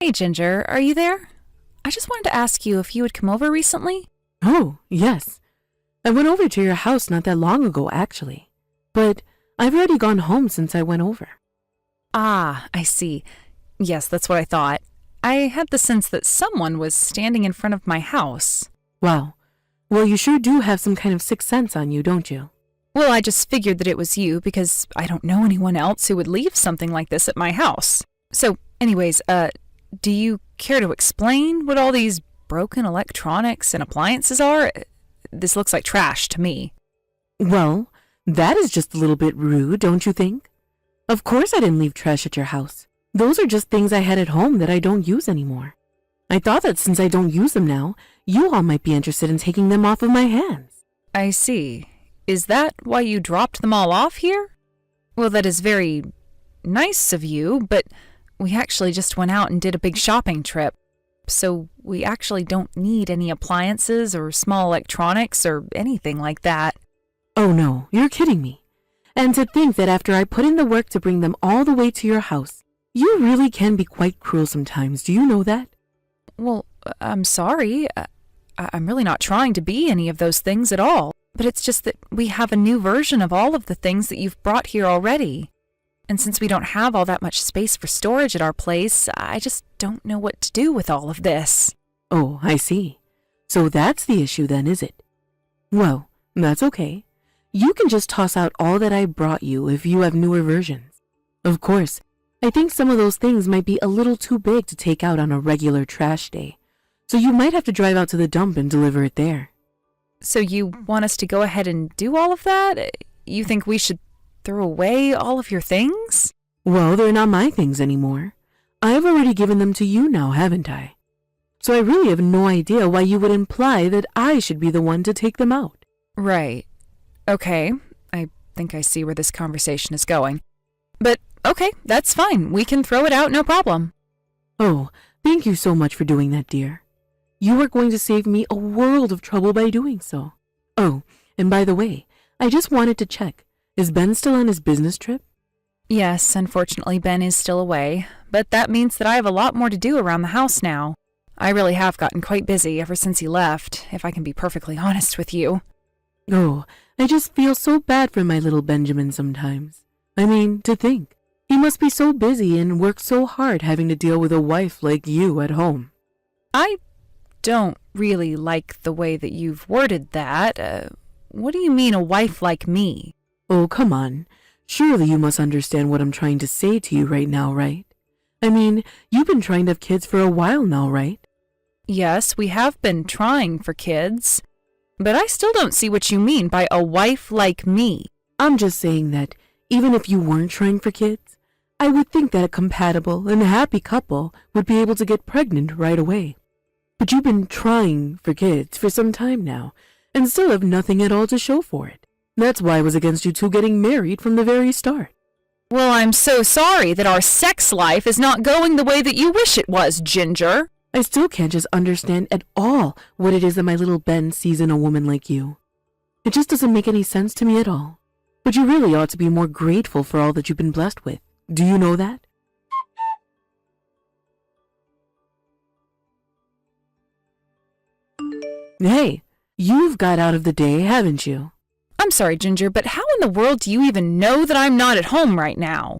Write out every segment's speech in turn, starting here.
Hey Ginger, are you there? I just wanted to ask you if you had come over recently. Oh, yes. I went over to your house not that long ago, actually. But I've already gone home since I went over. Ah, I see. Yes, that's what I thought. I had the sense that someone was standing in front of my house. Wow. Well, you sure do have some kind of sixth sense on you, don't you? Well, I just figured that it was you because I don't know anyone else who would leave something like this at my house. So, anyways, do you care to explain what all these broken electronics and appliances are? This looks like trash to me. Well, that is just a little bit rude, don't you think? Of course I didn't leave trash at your house. Those are just things I had at home that I don't use anymore. I thought that since I don't use them now, you all might be interested in taking them off of my hands. I see. Is that why you dropped them all off here? Well, that is very nice of you, but we actually just went out and did a big shopping trip. So we actually don't need any appliances or small electronics or anything like that. Oh no, you're kidding me. And to think that after I put in the work to bring them all the way to your house, you really can be quite cruel sometimes, do you know that? Well, I'm sorry. I'm really not trying to be any of those things at all. But it's just that we have a new version of all of the things that you've brought here already. And since we don't have all that much space for storage at our place, I just don't know what to do with all of this. Oh, I see. So that's the issue then, is it? Well, that's okay. You can just toss out all that I brought you if you have newer versions. Of course, I think some of those things might be a little too big to take out on a regular trash day. So you might have to drive out to the dump and deliver it there. So you want us to go ahead and do all of that? You think we should throw away all of your things? Well, they're not my things anymore. I've already given them to you now, haven't I? So I really have no idea why you would imply that I should be the one to take them out. Right. Okay. I think I see where this conversation is going. But okay, that's fine. We can throw it out, no problem. Oh, thank you so much for doing that, dear. You are going to save me a world of trouble by doing so. Oh, and by the way, I just wanted to check. Is Ben still on his business trip? Yes, unfortunately Ben is still away, but that means that I have a lot more to do around the house now. I really have gotten quite busy ever since he left, if I can be perfectly honest with you. Oh, I just feel so bad for my little Benjamin sometimes. I mean, to think. He must be so busy and work so hard having to deal with a wife like you at home. I don't really like the way that you've worded that. What do you mean, a wife like me? Oh, come on. Surely you must understand what I'm trying to say to you right now, right? I mean, you've been trying to have kids for a while now, right? Yes, we have been trying for kids. But I still don't see what you mean by a wife like me. I'm just saying that even if you weren't trying for kids, I would think that a compatible and happy couple would be able to get pregnant right away. But you've been trying for kids for some time now, and still have nothing at all to show for it. That's why I was against you two getting married from the very start. Well, I'm so sorry that our sex life is not going the way that you wish it was, Ginger. I still can't just understand at all what it is that my little Ben sees in a woman like you. It just doesn't make any sense to me at all. But you really ought to be more grateful for all that you've been blessed with. Do you know that? Hey, you've got out of the day, haven't you? I'm sorry, Ginger, but how in the world do you even know that I'm not at home right now?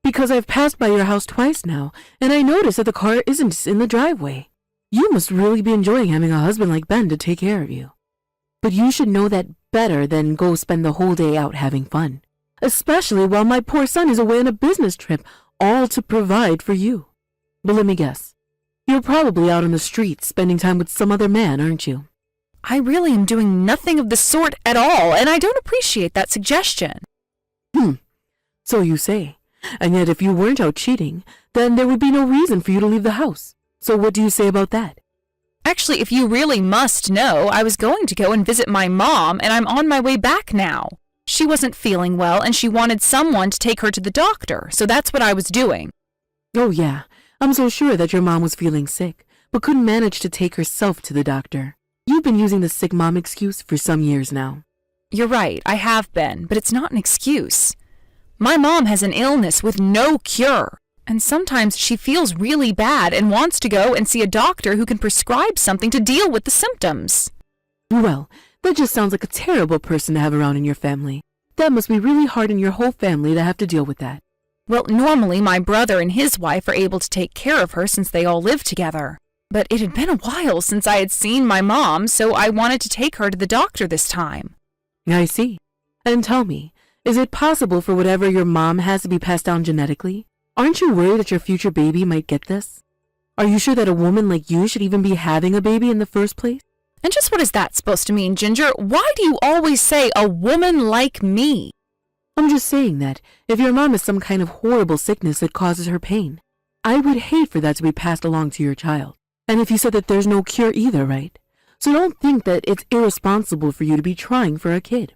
Because I've passed by your house twice now, and I noticed that the car isn't in the driveway. You must really be enjoying having a husband like Ben to take care of you. But you should know that better than go spend the whole day out having fun. Especially while my poor son is away on a business trip, all to provide for you. But let me guess. You're probably out on the streets spending time with some other man, aren't you? I really am doing nothing of the sort at all, and I don't appreciate that suggestion. So you say. And yet if you weren't out cheating, then there would be no reason for you to leave the house. So what do you say about that? Actually, if you really must know, I was going to go and visit my mom, and I'm on my way back now. She wasn't feeling well, and she wanted someone to take her to the doctor, so that's what I was doing. Oh yeah, I'm so sure that your mom was feeling sick, but couldn't manage to take herself to the doctor. You've been using the sick mom excuse for some years now. You're right, I have been, but it's not an excuse. My mom has an illness with no cure. And sometimes she feels really bad and wants to go and see a doctor who can prescribe something to deal with the symptoms. Well, that just sounds like a terrible person to have around in your family. That must be really hard on your whole family to have to deal with that. Well, normally my brother and his wife are able to take care of her since they all live together. But it had been a while since I had seen my mom, so I wanted to take her to the doctor this time. I see. And tell me, is it possible for whatever your mom has to be passed down genetically? Aren't you worried that your future baby might get this? Are you sure that a woman like you should even be having a baby in the first place? And just what is that supposed to mean, Ginger? Why do you always say a woman like me? I'm just saying that if your mom has some kind of horrible sickness that causes her pain, I would hate for that to be passed along to your child. And if you said that there's no cure either, right? So don't think that it's irresponsible for you to be trying for a kid.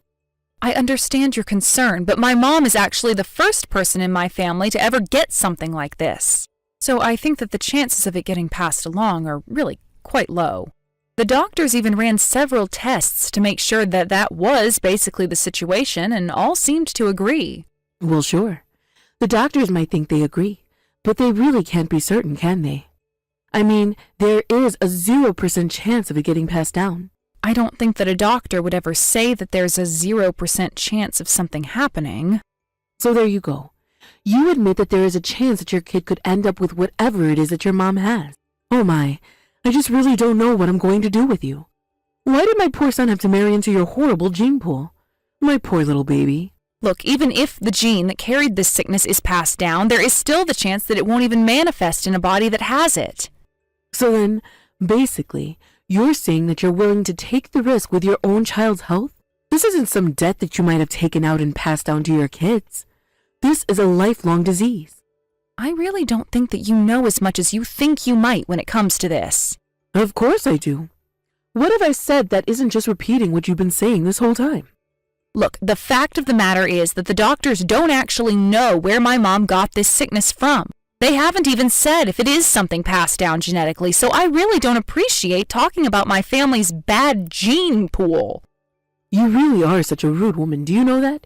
I understand your concern, but my mom is actually the first person in my family to ever get something like this. So I think that the chances of it getting passed along are really quite low. The doctors even ran several tests to make sure that that was basically the situation, and all seemed to agree. Well, sure. The doctors might think they agree, but they really can't be certain, can they? I mean, there is a 0% chance of it getting passed down. I don't think that a doctor would ever say that there's a 0% chance of something happening. So there you go. You admit that there is a chance that your kid could end up with whatever it is that your mom has. Oh my, I just really don't know what I'm going to do with you. Why did my poor son have to marry into your horrible gene pool? My poor little baby. Look, even if the gene that carried this sickness is passed down, there is still the chance that it won't even manifest in a body that has it. So then, basically, you're saying that you're willing to take the risk with your own child's health? This isn't some debt that you might have taken out and passed down to your kids. This is a lifelong disease. I really don't think that you know as much as you think you might when it comes to this. Of course I do. What have I said that isn't just repeating what you've been saying this whole time? Look, the fact of the matter is that the doctors don't actually know where my mom got this sickness from. They haven't even said if it is something passed down genetically, so I really don't appreciate talking about my family's bad gene pool. You really are such a rude woman, do you know that?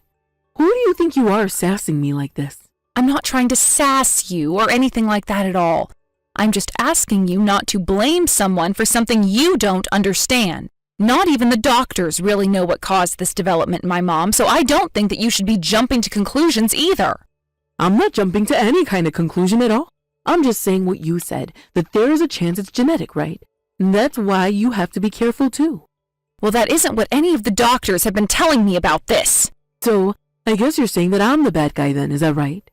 Who do you think you are sassing me like this? I'm not trying to sass you or anything like that at all. I'm just asking you not to blame someone for something you don't understand. Not even the doctors really know what caused this development in my mom, so I don't think that you should be jumping to conclusions either. I'm not jumping to any kind of conclusion at all. I'm just saying what you said, that there is a chance it's genetic, right? And that's why you have to be careful too. Well, that isn't what any of the doctors have been telling me about this. So, I guess you're saying that I'm the bad guy then, is that right?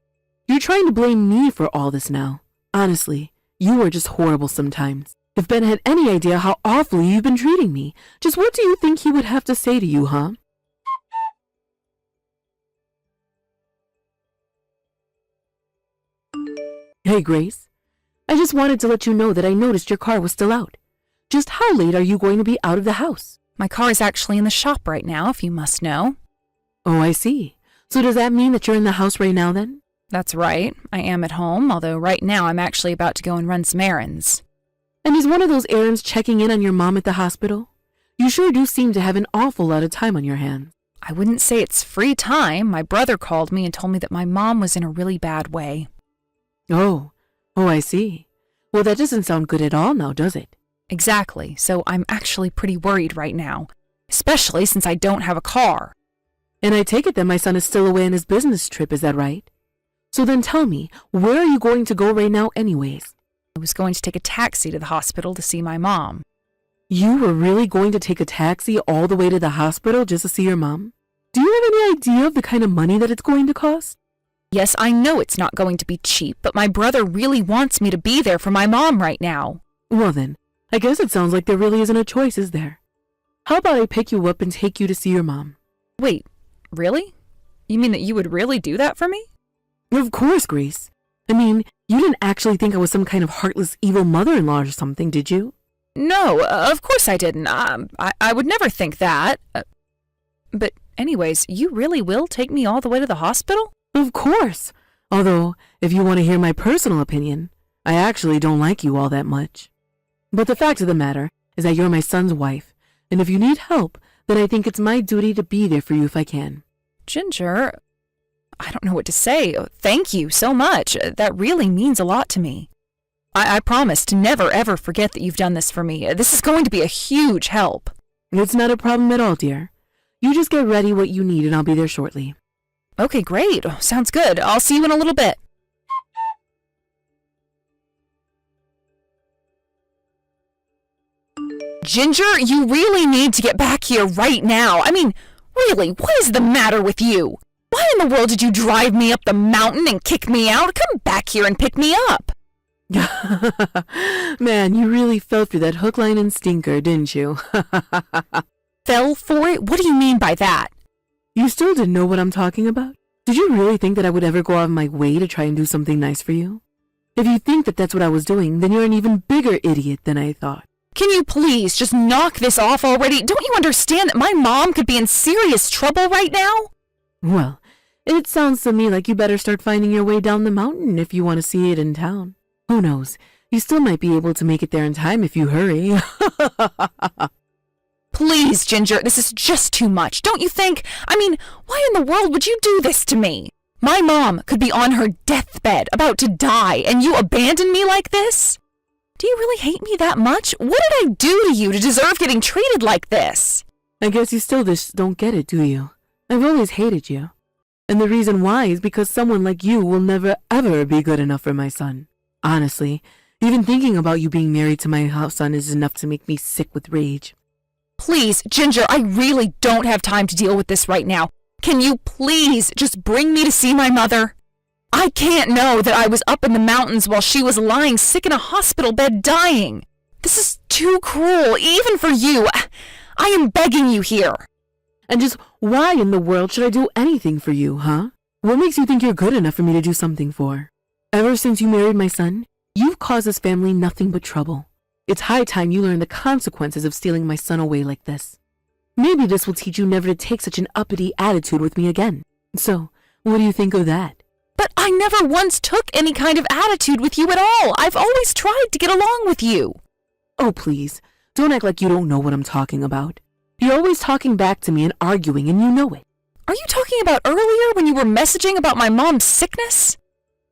You're trying to blame me for all this now. Honestly, you are just horrible sometimes. If Ben had any idea how awfully you've been treating me, just what do you think he would have to say to you, huh? Hey, Grace. I just wanted to let you know that I noticed your car was still out. Just how late are you going to be out of the house? My car is actually in the shop right now, if you must know. Oh, I see. So does that mean that you're in the house right now then? That's right. I am at home, although right now I'm actually about to go and run some errands. And is one of those errands checking in on your mom at the hospital? You sure do seem to have an awful lot of time on your hands. I wouldn't say it's free time. My brother called me and told me that my mom was in a really bad way. Oh, I see. Well, that doesn't sound good at all now, does it? Exactly, so I'm actually pretty worried right now, especially since I don't have a car. And I take it that my son is still away on his business trip, is that right? So then tell me, where are you going to go right now anyways? I was going to take a taxi to the hospital to see my mom. You were really going to take a taxi all the way to the hospital just to see your mom? Do you have any idea of the kind of money that it's going to cost? Yes, I know it's not going to be cheap, but my brother really wants me to be there for my mom right now. Well then, I guess it sounds like there really isn't a choice, is there? How about I pick you up and take you to see your mom? Wait, really? You mean that you would really do that for me? Of course, Grace. I mean, you didn't actually think I was some kind of heartless, evil mother-in-law or something, did you? No, of course I didn't. I would never think that. But anyways, you really will take me all the way to the hospital? Of course. Although, if you want to hear my personal opinion, I actually don't like you all that much. But the fact of the matter is that you're my son's wife, and if you need help, then I think it's my duty to be there for you if I can. Ginger, I don't know what to say. Thank you so much. That really means a lot to me. I promise to never ever forget that you've done this for me. This is going to be a huge help. It's not a problem at all, dear. You just get ready what you need and I'll be there shortly. Okay, great. Sounds good. I'll see you in a little bit. Ginger, you really need to get back here right now. I mean, really, what is the matter with you? Why in the world did you drive me up the mountain and kick me out? Come back here and pick me up. Man, you really fell for that hook, line, and stinker, didn't you? Fell for it? What do you mean by that? You still didn't know what I'm talking about? Did you really think that I would ever go out of my way to try and do something nice for you? If you think that that's what I was doing, then you're an even bigger idiot than I thought. Can you please just knock this off already? Don't you understand that my mom could be in serious trouble right now? Well, it sounds to me like you better start finding your way down the mountain if you want to see it in town. Who knows? You still might be able to make it there in time if you hurry. Please, Ginger, this is just too much, don't you think? I mean, why in the world would you do this to me? My mom could be on her deathbed, about to die, and you abandon me like this? Do you really hate me that much? What did I do to you to deserve getting treated like this? I guess you still just don't get it, do you? I've always hated you. And the reason why is because someone like you will never ever be good enough for my son. Honestly, even thinking about you being married to my son is enough to make me sick with rage. Please, Ginger, I really don't have time to deal with this right now. Can you please just bring me to see my mother? I can't know that I was up in the mountains while she was lying sick in a hospital bed dying. This is too cruel, even for you. I am begging you here. And just why in the world should I do anything for you, huh? What makes you think you're good enough for me to do something for? Ever since you married my son, you've caused this family nothing but trouble. It's high time you learn the consequences of stealing my son away like this. Maybe this will teach you never to take such an uppity attitude with me again. So, what do you think of that? But I never once took any kind of attitude with you at all. I've always tried to get along with you. Oh, please, don't act like you don't know what I'm talking about. You're always talking back to me and arguing, and you know it. Are you talking about earlier when you were messaging about my mom's sickness?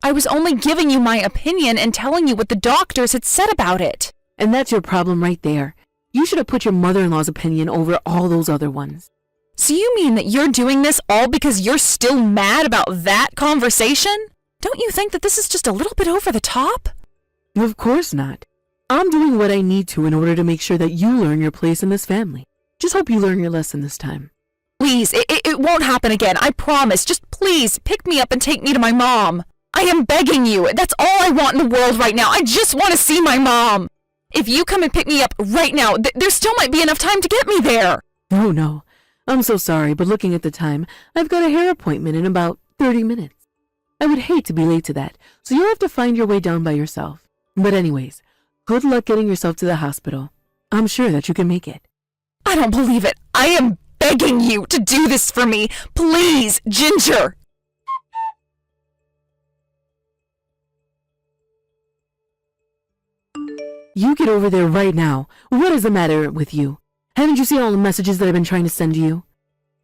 I was only giving you my opinion and telling you what the doctors had said about it. And that's your problem right there. You should have put your mother-in-law's opinion over all those other ones. So you mean that you're doing this all because you're still mad about that conversation? Don't you think that this is just a little bit over the top? Of course not. I'm doing what I need to in order to make sure that you learn your place in this family. Just hope you learn your lesson this time. Please, it won't happen again. I promise. Just please pick me up and take me to my mom. I am begging you. That's all I want in the world right now. I just want to see my mom. If you come and pick me up right now, there still might be enough time to get me there. Oh, no. I'm so sorry, but looking at the time, I've got a hair appointment in about 30 minutes. I would hate to be late to that, so you'll have to find your way down by yourself. But anyways, good luck getting yourself to the hospital. I'm sure that you can make it. I don't believe it. I am begging you to do this for me. Please, Ginger. You get over there right now. What is the matter with you? Haven't you seen all the messages that I've been trying to send to you?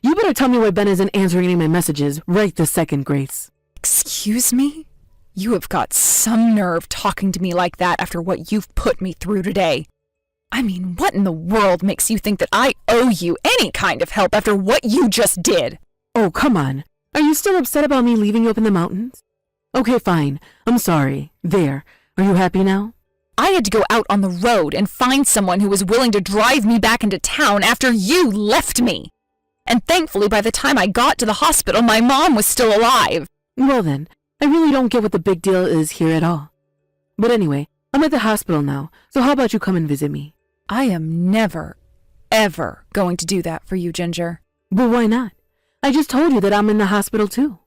You better tell me why Ben isn't answering any of my messages right this second, Grace. Excuse me? You have got some nerve talking to me like that after what you've put me through today. I mean, what in the world makes you think that I owe you any kind of help after what you just did? Oh, come on. Are you still upset about me leaving you up in the mountains? Okay, fine. I'm sorry. There. Are you happy now? I had to go out on the road and find someone who was willing to drive me back into town after you left me. And thankfully, by the time I got to the hospital, my mom was still alive. Well then, I really don't get what the big deal is here at all. But anyway, I'm at the hospital now, so how about you come and visit me? I am never, ever going to do that for you, Ginger. But why not? I just told you that I'm in the hospital too.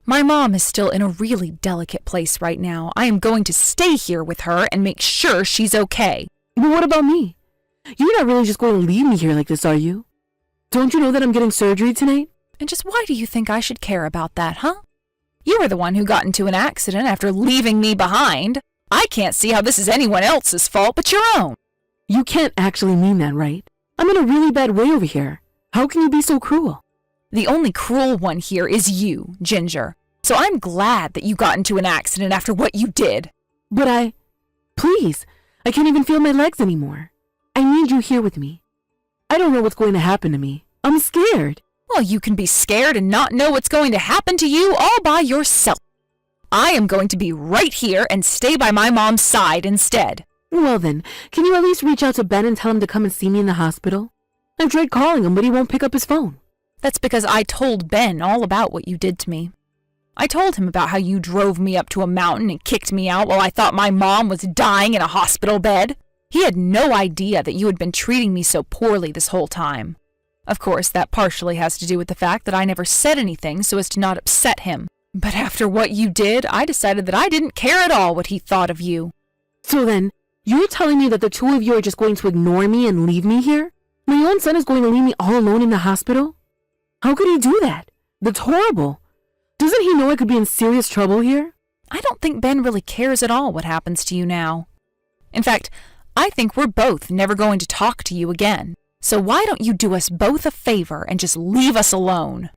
My mom is still in a really delicate place right now. I am going to stay here with her and make sure she's okay. But what about me? You're not really just going to leave me here like this, are you? Don't you know that I'm getting surgery tonight? And just why do you think I should care about that, huh? You were the one who got into an accident after leaving me behind. I can't see how this is anyone else's fault but your own. You can't actually mean that, right? I'm in a really bad way over here. How can you be so cruel? The only cruel one here is you, Ginger. So I'm glad that you got into an accident after what you did. But please, I can't even feel my legs anymore. I need you here with me. I don't know what's going to happen to me. I'm scared. Well, you can be scared and not know what's going to happen to you all by yourself. I am going to be right here and stay by my mom's side instead. Well then, can you at least reach out to Ben and tell him to come and see me in the hospital? I've tried calling him, but he won't pick up his phone. That's because I told Ben all about what you did to me. I told him about how you drove me up to a mountain and kicked me out while I thought my mom was dying in a hospital bed. He had no idea that you had been treating me so poorly this whole time. Of course, that partially has to do with the fact that I never said anything so as to not upset him. But after what you did, I decided that I didn't care at all what he thought of you. So then, you're telling me that the two of you are just going to ignore me and leave me here? My own son is going to leave me all alone in the hospital? How could he do that? That's horrible. Doesn't he know I could be in serious trouble here? I don't think Ben really cares at all what happens to you now. In fact, I think we're both never going to talk to you again. So why don't you do us both a favor and just leave us alone?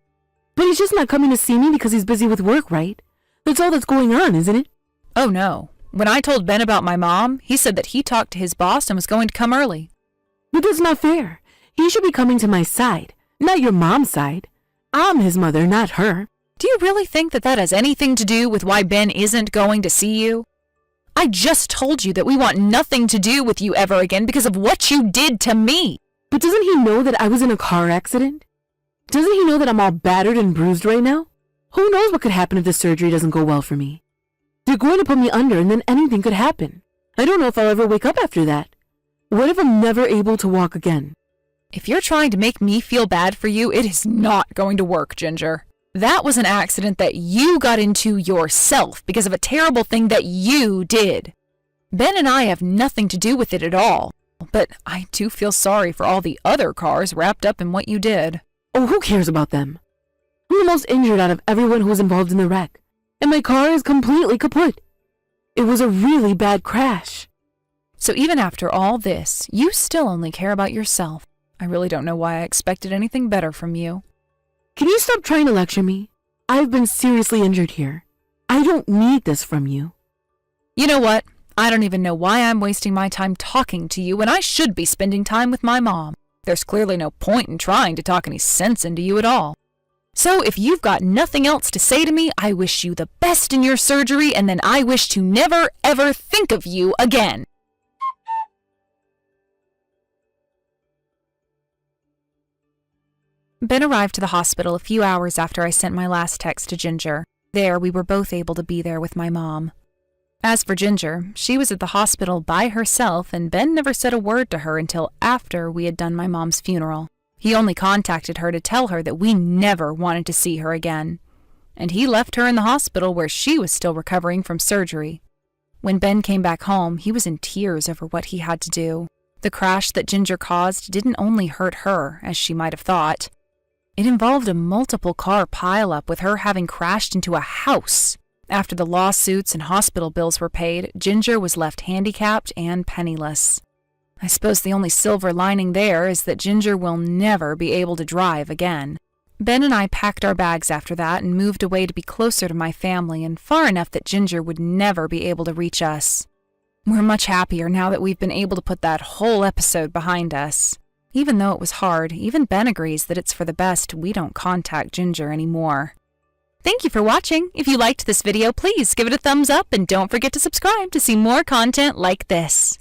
But he's just not coming to see me because he's busy with work, right? That's all that's going on, isn't it? Oh no. When I told Ben about my mom, he said that he talked to his boss and was going to come early. But that's not fair. He should be coming to my side, not your mom's side. I'm his mother, not her. Do you really think that that has anything to do with why Ben isn't going to see you? I just told you that we want nothing to do with you ever again because of what you did to me. But doesn't he know that I was in a car accident? Doesn't he know that I'm all battered and bruised right now? Who knows what could happen if the surgery doesn't go well for me? They're going to put me under and then anything could happen. I don't know if I'll ever wake up after that. What if I'm never able to walk again? If you're trying to make me feel bad for you, it is not going to work, Ginger. That was an accident that you got into yourself because of a terrible thing that you did. Ben and I have nothing to do with it at all. But I do feel sorry for all the other cars wrapped up in what you did. Oh, who cares about them? I'm the most injured out of everyone who was involved in the wreck. And my car is completely kaput. It was a really bad crash. So even after all this, you still only care about yourself. I really don't know why I expected anything better from you. Can you stop trying to lecture me? I've been seriously injured here. I don't need this from you. You know what? I don't even know why I'm wasting my time talking to you when I should be spending time with my mom. There's clearly no point in trying to talk any sense into you at all. So if you've got nothing else to say to me, I wish you the best in your surgery, and then I wish to never, ever think of you again. Ben arrived to the hospital a few hours after I sent my last text to Ginger. There, we were both able to be there with my mom. As for Ginger, she was at the hospital by herself, and Ben never said a word to her until after we had done my mom's funeral. He only contacted her to tell her that we never wanted to see her again. And he left her in the hospital where she was still recovering from surgery. When Ben came back home, he was in tears over what he had to do. The crash that Ginger caused didn't only hurt her, as she might have thought. It involved a multiple-car pileup with her having crashed into a house. After the lawsuits and hospital bills were paid, Ginger was left handicapped and penniless. I suppose the only silver lining there is that Ginger will never be able to drive again. Ben and I packed our bags after that and moved away to be closer to my family and far enough that Ginger would never be able to reach us. We're much happier now that we've been able to put that whole episode behind us. Even though it was hard, even Ben agrees that it's for the best we don't contact Ginger anymore. Thank you for watching. If you liked this video, please give it a thumbs up and don't forget to subscribe to see more content like this.